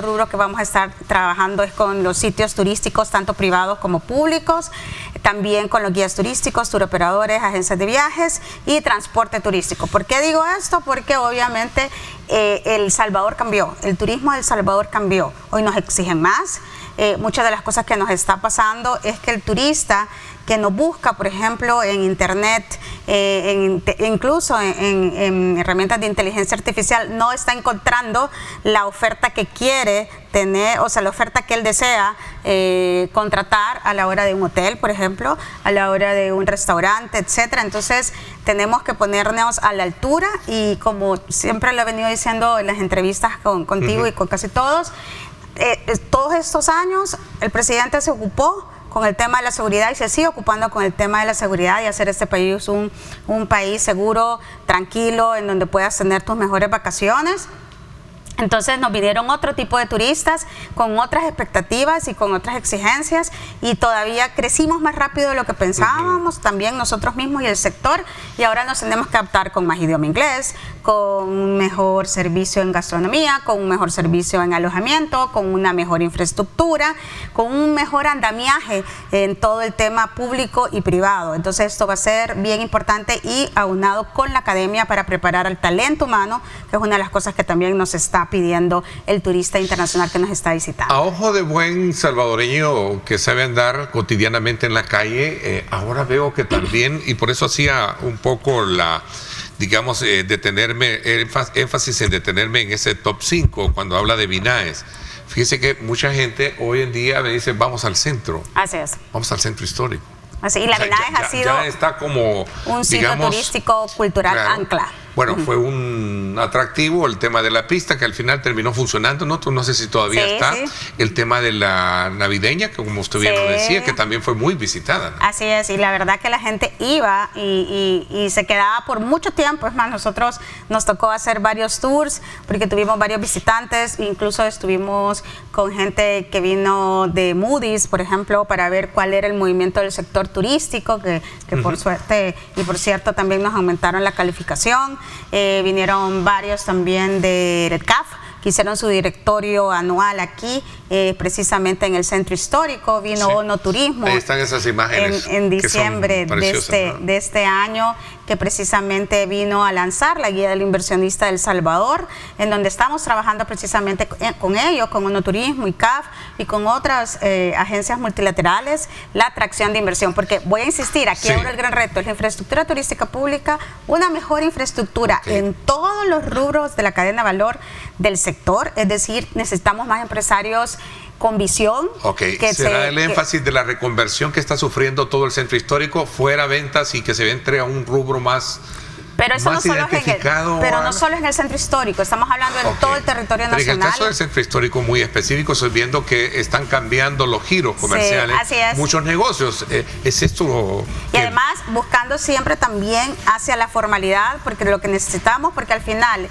rubro que vamos a estar trabajando es con los sitios turísticos, tanto privados como públicos, también con los guías turísticos, turoperadores, agencias de viajes y transporte turístico. ¿Por qué digo esto? Porque obviamente El Salvador cambió, el turismo de El Salvador cambió. Hoy nos exigen más. Muchas de las cosas que nos está pasando es que el turista que nos busca, por ejemplo, en internet, incluso en herramientas de inteligencia artificial, no está encontrando la oferta que quiere tener, o sea, la oferta que él desea contratar a la hora de un hotel, por ejemplo, a la hora de un restaurante, etcétera. Entonces, tenemos que ponernos a la altura y, como siempre lo he venido diciendo en las entrevistas contigo y con casi todos estos años, el presidente se ocupó con el tema de la seguridad y se sigue ocupando con el tema de la seguridad y hacer este país un país seguro, tranquilo, en donde puedas tener tus mejores vacaciones. Entonces nos vinieron otro tipo de turistas con otras expectativas y con otras exigencias, y todavía crecimos más rápido de lo que pensábamos, también nosotros mismos y el sector, y ahora nos tenemos que adaptar con más idioma inglés, con un mejor servicio en gastronomía, con un mejor servicio en alojamiento, con una mejor infraestructura, con un mejor andamiaje en todo el tema público y privado. Entonces esto va a ser bien importante, y aunado con la academia para preparar al talento humano, que es una de las cosas que también nos está pidiendo el turista internacional que nos está visitando. A ojo de buen salvadoreño que sabe andar cotidianamente en la calle, ahora veo que también, y por eso hacía un poco digamos, énfasis en detenerme en ese top 5 cuando habla de Vinaes. Fíjese que mucha gente hoy en día me dice, vamos al centro. Así es. Vamos al centro histórico. Así, y la Vinaes ha sido ya está como un sitio turístico cultural ancla. Bueno, fue un atractivo el tema de la pista, que al final terminó funcionando, ¿no? No sé si todavía está. Sí. El tema de la navideña, que como usted bien lo decía, que también fue muy visitada, ¿no? Así es, y la verdad que la gente iba y se quedaba por mucho tiempo. Es más, nosotros nos tocó hacer varios tours, porque tuvimos varios visitantes, incluso estuvimos con gente que vino de Moody's, por ejemplo, para ver cuál era el movimiento del sector turístico, que por suerte y por cierto también nos aumentaron la calificación. Vinieron varios también del CAF, que hicieron su directorio anual aquí, precisamente en el centro histórico. Vino ONO Turismo. Ahí están esas imágenes en diciembre de este año, que precisamente vino a lanzar la guía del inversionista del Salvador, en donde estamos trabajando precisamente con ellos, con ONO Turismo y CAF y con otras agencias multilaterales, la atracción de inversión, porque voy a insistir, aquí ahora el gran reto es la infraestructura turística pública, una mejor infraestructura en todos los rubros de la cadena de valor del sector, es decir, necesitamos más empresarios con visión. ¿Será el énfasis de la reconversión que está sufriendo todo el centro histórico, fuera ventas y que se entre a un rubro más... Pero eso no solo no solo en el centro histórico, estamos hablando en todo el territorio nacional. En el caso del centro histórico muy específico, estoy viendo que están cambiando los giros comerciales, así es. Muchos negocios. ¿Es esto? Y además buscando siempre también hacia la formalidad, porque lo que necesitamos, porque al final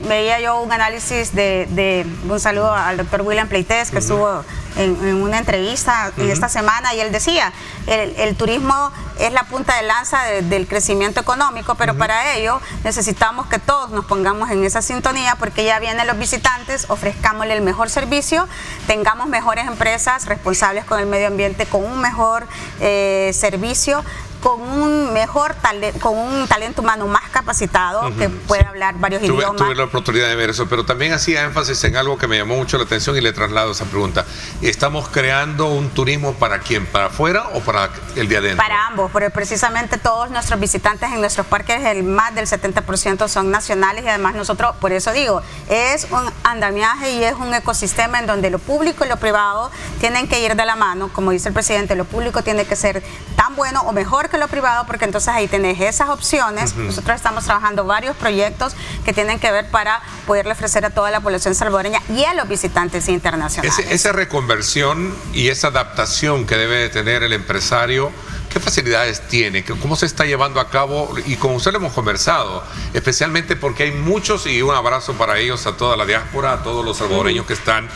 veía yo un análisis un saludo al doctor William Pleites, que estuvo en una entrevista en esta semana, y él decía, el turismo es la punta de lanza del crecimiento económico, pero para ello necesitamos que todos nos pongamos en esa sintonía, porque ya vienen los visitantes, ofrezcámosle el mejor servicio, tengamos mejores empresas responsables con el medio ambiente, con un mejor servicio, con un mejor talento humano más capacitado, que pueda hablar varios idiomas. Tuve la oportunidad de ver eso, pero también hacía énfasis en algo que me llamó mucho la atención y le traslado esa pregunta. ¿Estamos creando un turismo para quién? ¿Para afuera o para el de adentro? Para ambos, porque precisamente todos nuestros visitantes en nuestros parques, más del 70% son nacionales, y además nosotros, por eso digo, es un andamiaje y es un ecosistema en donde lo público y lo privado tienen que ir de la mano. Como dice el presidente, lo público tiene que ser tan bueno o mejor que lo privado, porque entonces ahí tenés esas opciones. Nosotros estamos trabajando varios proyectos que tienen que ver para poderle ofrecer a toda la población salvadoreña y a los visitantes internacionales. Esa reconversión y esa adaptación que debe de tener el empresario, ¿qué facilidades tiene? ¿Cómo se está llevando a cabo? Y con usted lo hemos conversado, especialmente porque hay muchos, y un abrazo para ellos, a toda la diáspora, a todos los salvadoreños que están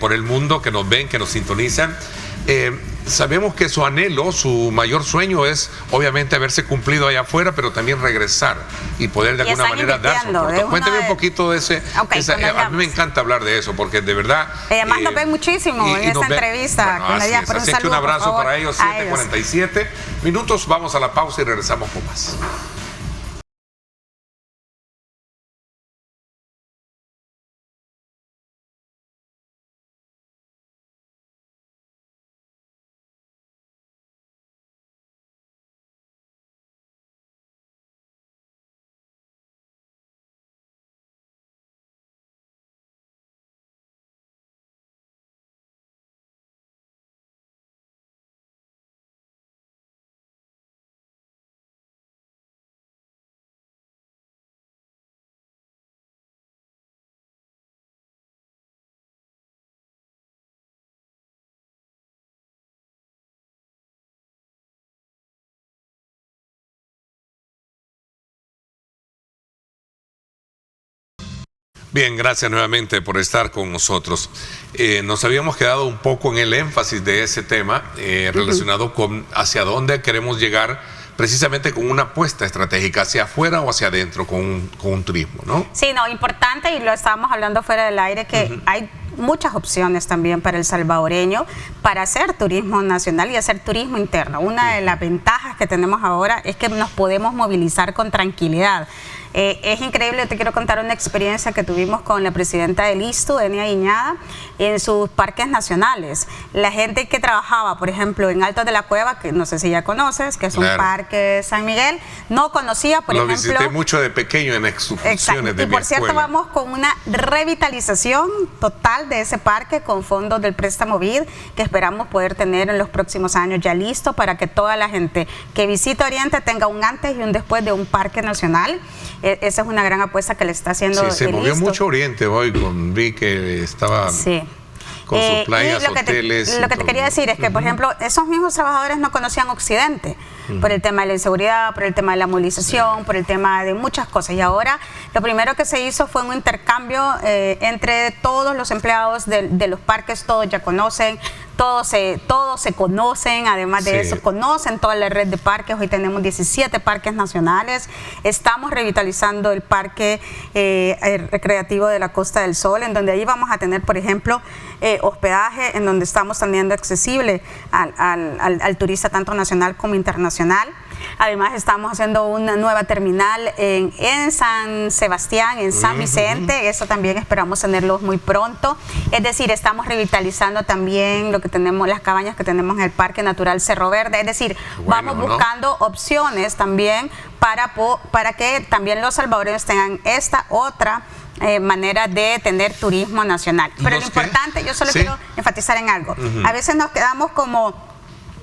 por el mundo, que nos ven, que nos sintonizan. Sabemos que su anhelo, su mayor sueño es obviamente haberse cumplido allá afuera, pero también regresar y poder de alguna manera dar su aporte. Cuénteme un poquito de ese. A mí me encanta hablar de eso, porque de verdad. Además nos ven muchísimo en esta entrevista. Así que un abrazo para ellos, 7:47 minutos. Vamos a la pausa y regresamos con más. Bien, gracias nuevamente por estar con nosotros. Nos habíamos quedado un poco en el énfasis de ese tema relacionado con hacia dónde queremos llegar, precisamente con una apuesta estratégica, hacia afuera o hacia adentro con un turismo, ¿no? Sí, no, importante, y lo estábamos hablando fuera del aire, que hay muchas opciones también para el salvadoreño para hacer turismo nacional y hacer turismo interno. Una de las ventajas que tenemos ahora es que nos podemos movilizar con tranquilidad. Es increíble, te quiero contar una experiencia que tuvimos con la presidenta del ISTU, Enia Guiñada, en sus parques nacionales. La gente que trabajaba, por ejemplo, en Altos de la Cueva, que no sé si ya conoces, que es un parque de San Miguel, no conocía, por ejemplo... Lo visité mucho de pequeño en excursiones de mi y por cierto, escuela. vamos con una revitalización total de ese parque con fondos del préstamo BID, que esperamos poder tener en los próximos años ya listo para que toda la gente que visita Oriente tenga un antes y un después de un parque nacional. Esa es una gran apuesta que le está haciendo el se movió ISTU. mucho Oriente hoy, vi que estaba con sus playas, hoteles. Lo que te quería decir es que, por ejemplo, esos mismos trabajadores no conocían Occidente por el tema de la inseguridad, por el tema de la movilización, por el tema de muchas cosas. Y ahora lo primero que se hizo fue un intercambio entre todos los empleados de los parques, todos ya conocen, todos se conocen, además de eso conocen toda la red de parques. Hoy tenemos 17 parques nacionales. Estamos revitalizando el parque recreativo de la Costa del Sol, en donde ahí vamos a tener, por ejemplo, hospedaje, en donde estamos teniendo accesible al turista tanto nacional como internacional. Además estamos haciendo una nueva terminal en San Sebastián, en San Vicente. Eso también esperamos tenerlos muy pronto. Es decir, estamos revitalizando también lo que tenemos, las cabañas que tenemos en el Parque Natural Cerro Verde. Es decir, vamos buscando opciones también para que también los salvadoreños tengan esta otra manera de tener turismo nacional. Pero lo importante, yo solo quiero enfatizar en algo. A veces nos quedamos como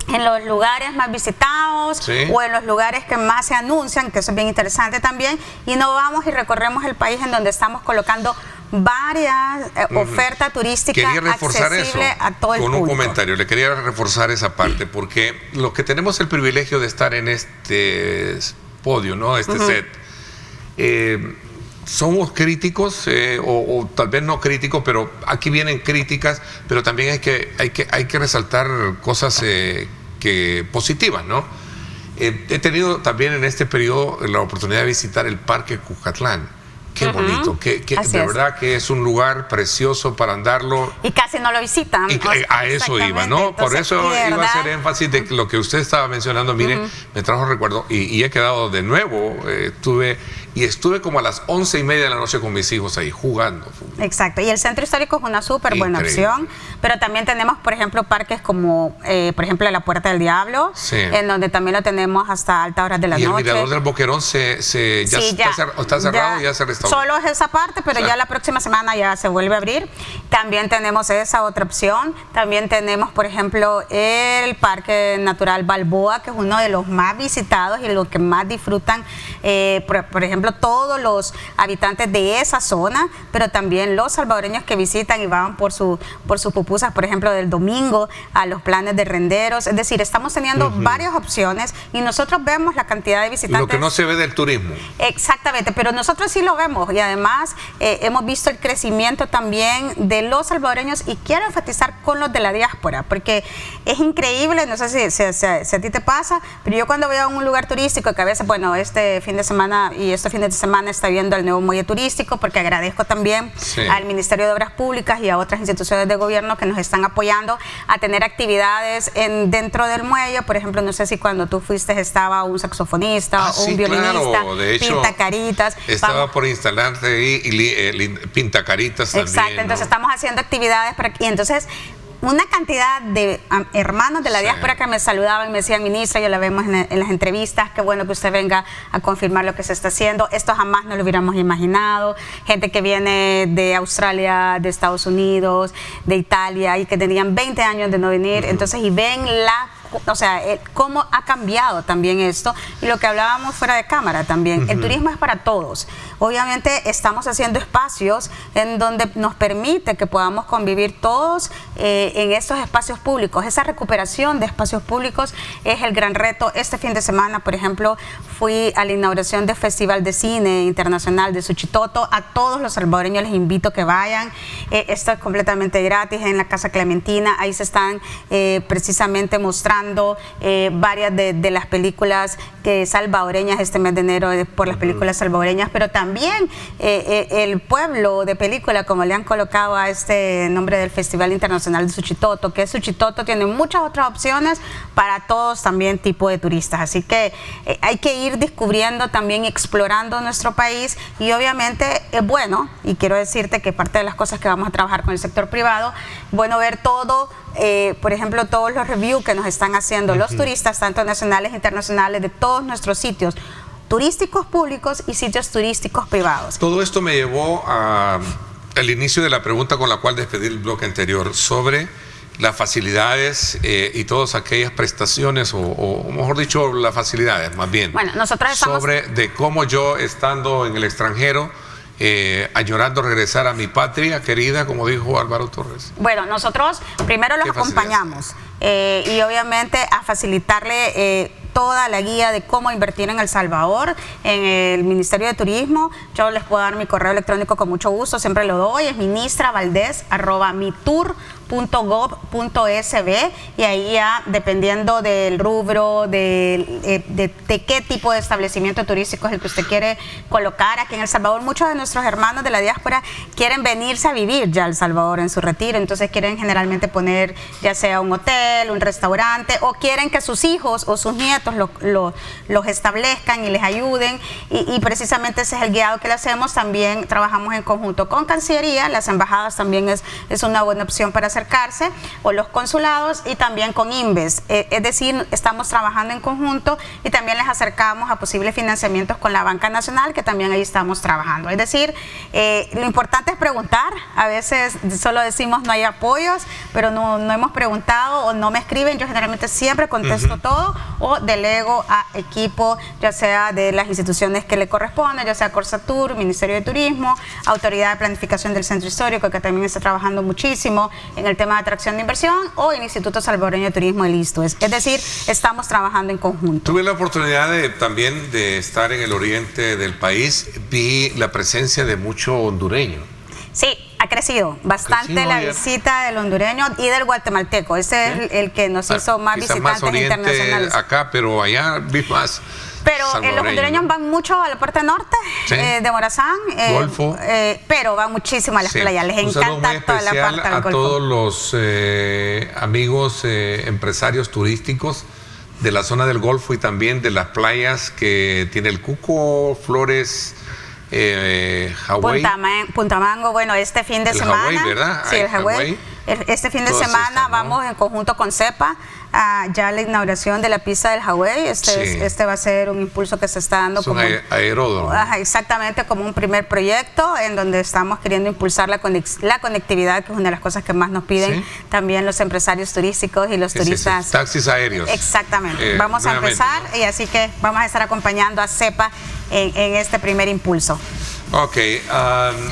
en los lugares más visitados o en los lugares que más se anuncian, que eso es bien interesante también, y no vamos y recorremos el país en donde estamos colocando varias ofertas turísticas accesibles a todo el público. Con un comentario, le quería reforzar esa parte, porque los que tenemos el privilegio de estar en este podio, ¿no? Este set, somos críticos o tal vez no críticos, pero aquí vienen críticas, pero también hay que resaltar cosas positivas, ¿no? He tenido también en este periodo la oportunidad de visitar el Parque Cuscatlán. Qué bonito, de verdad que es un lugar precioso para andarlo. Y casi no lo visitan. Y a eso iba, ¿no? Entonces, por eso iba a hacer énfasis de lo que usted estaba mencionando. Mire, me trajo recuerdo y he quedado de nuevo. Estuve como a las 11:30 de la noche con mis hijos ahí jugando. Exacto, y el centro histórico es una súper buena opción, pero también tenemos, por ejemplo, parques como, por ejemplo, la Puerta del Diablo, en donde también lo tenemos hasta altas horas de la noche. Y el Mirador del Boquerón está cerrado, ya se restauró. Solo es esa parte, pero ya la próxima semana ya se vuelve a abrir. También tenemos esa otra opción. También tenemos, por ejemplo, el Parque Natural Balboa, que es uno de los más visitados y lo que más disfrutan, por ejemplo, todos los habitantes de esa zona, pero también los salvadoreños que visitan y van por sus pupusas, por ejemplo, del domingo a los planes de renderos. Es decir, estamos teniendo varias opciones y nosotros vemos la cantidad de visitantes. Lo que no se ve del turismo. Exactamente, pero nosotros sí lo vemos y además hemos visto el crecimiento también de los salvadoreños, y quiero enfatizar con los de la diáspora, porque es increíble, no sé si a ti te pasa, pero yo cuando voy a un lugar turístico, que a veces, bueno, este fin de semana está viendo el nuevo muelle turístico, porque agradezco también al Ministerio de Obras Públicas y a otras instituciones de gobierno que nos están apoyando a tener actividades dentro del muelle. Por ejemplo, no sé si cuando tú fuiste estaba un saxofonista o un violinista, claro. De hecho, pintacaritas. Estaba por instalarte y pintacaritas también. Exacto, entonces estamos haciendo actividades y entonces una cantidad de hermanos de la diáspora que me saludaban y me decían: ministra, ya la vemos en las entrevistas, qué bueno que usted venga a confirmar lo que se está haciendo, esto jamás no lo hubiéramos imaginado. Gente que viene de Australia, de Estados Unidos, de Italia, y que tenían 20 años de no venir, entonces, y ven cómo ha cambiado también esto, y lo que hablábamos fuera de cámara también. El turismo es para todos. Obviamente estamos haciendo espacios en donde nos permite que podamos convivir todos en estos espacios públicos. Esa recuperación de espacios públicos es el gran reto. Este fin de semana, por ejemplo, fui a la inauguración del Festival de Cine Internacional de Suchitoto. A todos los salvadoreños les invito a que vayan. Esto es completamente gratis en la Casa Clementina. Ahí se están precisamente mostrando varias de las películas salvadoreñas este mes de enero, por las películas salvadoreñas, pero también el pueblo de película, como le han colocado a este nombre del Festival Internacional de Suchitoto, que Suchitoto tiene muchas otras opciones para todos también tipo de turistas. Así que hay que ir descubriendo también, explorando nuestro país, y obviamente es bueno, y quiero decirte que parte de las cosas que vamos a trabajar con el sector privado, bueno ver todo, por ejemplo, todos los reviews que nos están haciendo los turistas, tanto nacionales e internacionales, de todos nuestros sitios turísticos públicos y sitios turísticos privados. Todo esto me llevó al inicio de la pregunta con la cual despedí el bloque anterior, sobre las facilidades y todas aquellas prestaciones, o mejor dicho, las facilidades más bien. Bueno, nosotros estamos... de cómo yo, estando en el extranjero, añorando regresar a mi patria querida, como dijo Álvaro Torres. Bueno, nosotros primero los acompañamos y obviamente a facilitarle toda la guía de cómo invertir en El Salvador, en el Ministerio de Turismo. Yo les puedo dar mi correo electrónico con mucho gusto, siempre lo doy, es ministravaldez@mitur.gov.sb. y ahí ya, dependiendo del rubro, de qué tipo de establecimiento turístico es el que usted quiere colocar. Aquí en El Salvador, muchos de nuestros hermanos de la diáspora quieren venirse a vivir ya a El Salvador en su retiro, entonces quieren generalmente poner ya sea un hotel, un restaurante, o quieren que sus hijos o sus nietos los establezcan y les ayuden, y precisamente ese es el guiado que le hacemos. También trabajamos en conjunto con Cancillería, las embajadas también es una buena opción para acercarse, o los consulados, y también con Inves, es decir, estamos trabajando en conjunto, y también les acercamos a posibles financiamientos con la Banca Nacional, que también ahí estamos trabajando. Es decir, lo importante es preguntar. A veces solo decimos no hay apoyos, pero no hemos preguntado o no me escriben. Yo generalmente siempre contesto todo, o delego a equipo, ya sea de las instituciones que le corresponden, ya sea Corsatur, Ministerio de Turismo, Autoridad de Planificación del Centro Histórico, que también está trabajando muchísimo en el tema de atracción de inversión, o el Instituto Salvadoreño de Turismo, el ISTU. Es decir, estamos trabajando en conjunto. Tuve la oportunidad también de estar en el oriente del país. Vi la presencia de mucho hondureño. Sí, ha crecido bastante la visita del hondureño y del guatemalteco. Ese es el que nos hizo más visitantes internacionales. Acá, pero allá vi más. Pero los hondureños van mucho a la parte norte, de Morazán, Golfo, pero van muchísimo a las playas. Les encanta toda la parte del Golfo. A todos los amigos empresarios turísticos de la zona del Golfo y también de las playas que tiene el Cuco, Flores, Hawái. Punta Mango, bueno, este fin de semana. Hawái, ¿verdad? Sí, el Hawái. Este fin de semana vamos en conjunto con CEPA ya a la inauguración de la pista del Hawái. Este va a ser un impulso que se está dando como aeródromo. Exactamente, como un primer proyecto en donde estamos queriendo impulsar la conectividad, que es una de las cosas que más nos piden también los empresarios turísticos y los turistas. Taxis aéreos. Exactamente. Vamos a empezar, ¿no? Y así que vamos a estar acompañando a CEPA en este primer impulso. Ok,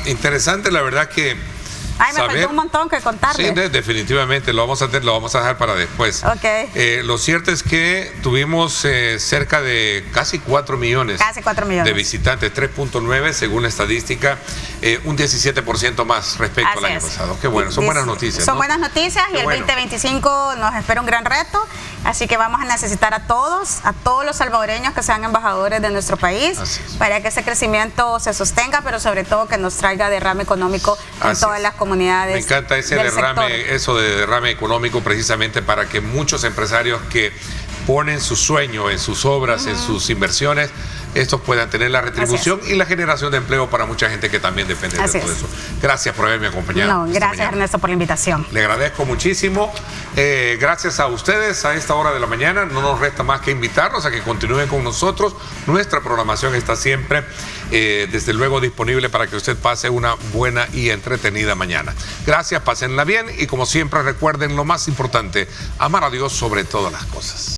interesante, la verdad que me faltó un montón que contarles. Sí, definitivamente, lo vamos a dejar para después. Lo cierto es que tuvimos cerca de casi 4 millones. Casi 4 millones. De visitantes, 3.9 según la estadística, un 17% más respecto al año pasado. Qué bueno, son buenas noticias. Son buenas noticias, y el 2025 nos espera un gran reto, así que vamos a necesitar a todos los salvadoreños que sean embajadores de nuestro país para que ese crecimiento se sostenga, pero sobre todo que nos traiga derrame económico en todas las comunidades. Me encanta ese derrame, eso de derrame económico, precisamente para que muchos empresarios que ponen su sueño en sus obras, en sus inversiones, estos puedan tener la retribución y la generación de empleo para mucha gente que también depende de todo eso. Gracias por haberme acompañado. Gracias, Ernesto, por la invitación. Le agradezco muchísimo. Gracias a ustedes a esta hora de la mañana. No nos resta más que invitarlos a que continúen con nosotros. Nuestra programación está siempre, desde luego, disponible para que usted pase una buena y entretenida mañana. Gracias, pásenla bien, y como siempre recuerden lo más importante, amar a Dios sobre todas las cosas.